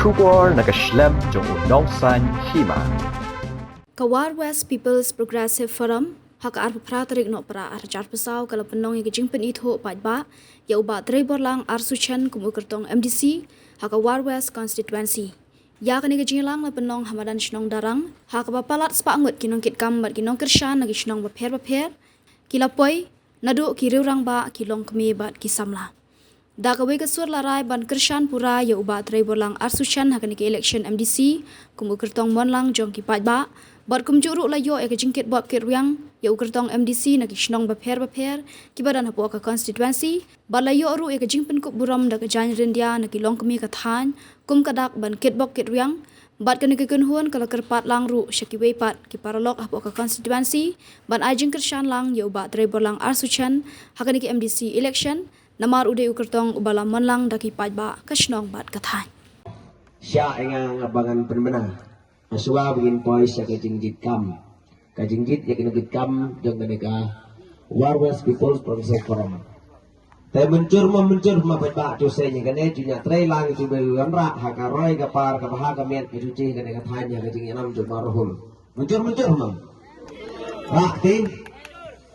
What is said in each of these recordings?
Shubor nakaslem jong unongsan hima. Kawar West People's Progressive Forum hak arpa tarik no para arjar pesau kalau penong yang jingpen itu pajba ya ubat trebor lang arsuchen kumu kertong MDC hak Kawar West Constituency ya kani lang la penong hamadan shnong darang hak bapalat spangut kinong kit kam bat kinong kershan nagi shnong baper kilapoi nadu kiriurang ba kilong kemi bat kisamla da kawe kasur larai ban kershan pura ya ubat trebor lang arsuchen hak kani election MDC kumu kertong mon lang jong ki pajba Bot kumjuru layo eka jingkit bot kirwiang ya ukertong MDC na kishnong baper kibadan hapo ka constituency balayo ru eka jingpen kup buram da ka jan rindia na kilong kemi kathan kum kadak ban kit bok kirwiang bat kani kekunhuan kala kerpat lang ru shakiwe pat ki paralok hapo ka constituency ban ajing kershan lang ya ubat trebor lang arsuchan hakani ki MDC election namar ude ukertong ubala manlang da ki pajba kashnong bat kathan Sya engang abangan penmenang Aswa begin pois ya kajingjit ya kinagit kam jang kaneka War West People's Progressive Forum. Tay mencur mapajba jose nya kane junya tray lang itu beluan ra hakaroy kapar kabaha kamian kejuci kaneka tanya kajing enam jum marhul. Mencur mam. Ra ti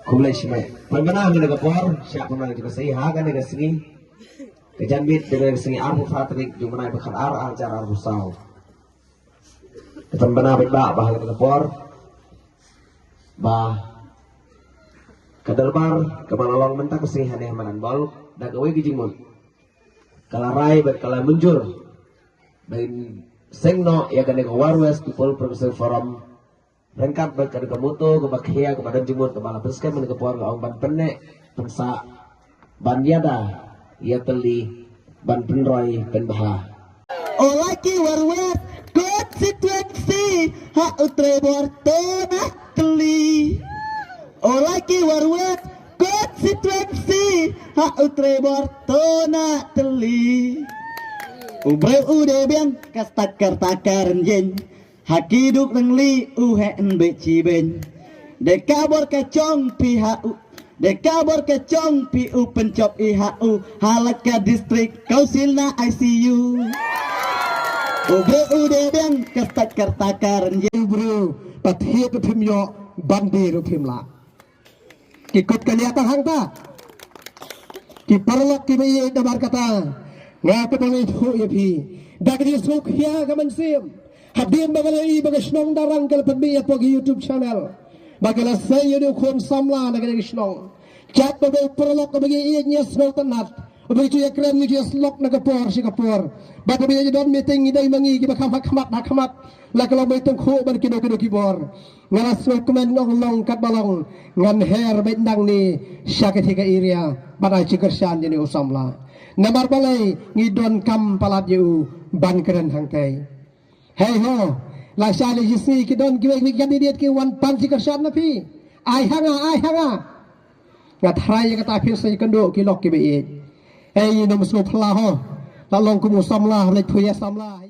kumlai shme. Pangana kaneka por sya kumang juga sei ha kaneka sini. Kejanbit dengan sini arbu fatrik jumanai bakal acara arbu sau. Ketan benar ba bahag kapor bah kadarbar kamalawang mentak sih haneh manan bal da gawe gijimon kalarai bet kala munjur bain sengno ya kane War West People Progressive Forum rengkat bet kane kamuto kebakhia kepada jimon kepala peskem men kapor gaong ban penek pensa ban yada ya teli ban penroy penbaha Olaki War West Constituency hak utrebor tanah teli Olaki War West Constituency hak utrebor tanah teli Ubre ude biang kas takar jen hakiduk rengli uhen beci ben dekabor kacong pihak dekabor kacong pi pencop IHU halaka distrik kausilna ICU udah yang kertakar bro pathi pim yo bandi pim la kikut kaliatan hang ta ki parlok ki bayi dabar kata ngapa tangi thu ya pi dagri suk ya gaman sim hadim bagalai bagashnong darang kal pami ya pogi YouTube channel bagala saya ni khom samla na gishnong chat bagai parlok bagi iya smel tanat Begitu ya krem ni dia slok na kapor si kapor. Bapa bila jadi meeting idai mangi kita kamat. La kalau betul kho ban kido kibor. Ngaras komen long kat balong ngan her bendang ni syaket hika area pada cikersan jadi usamla. Namar balai ngidon kam palat yu ban keren hangkai. Hey ho, la syali jisi kidon kiwe kandidat ki wan pan cikersan na pi. Ai hanga. Ngat harai kata phir sai kendo ki lok ki be. Hey, nom semua pelah ho, lalu kumu samlah, lek puya samlah.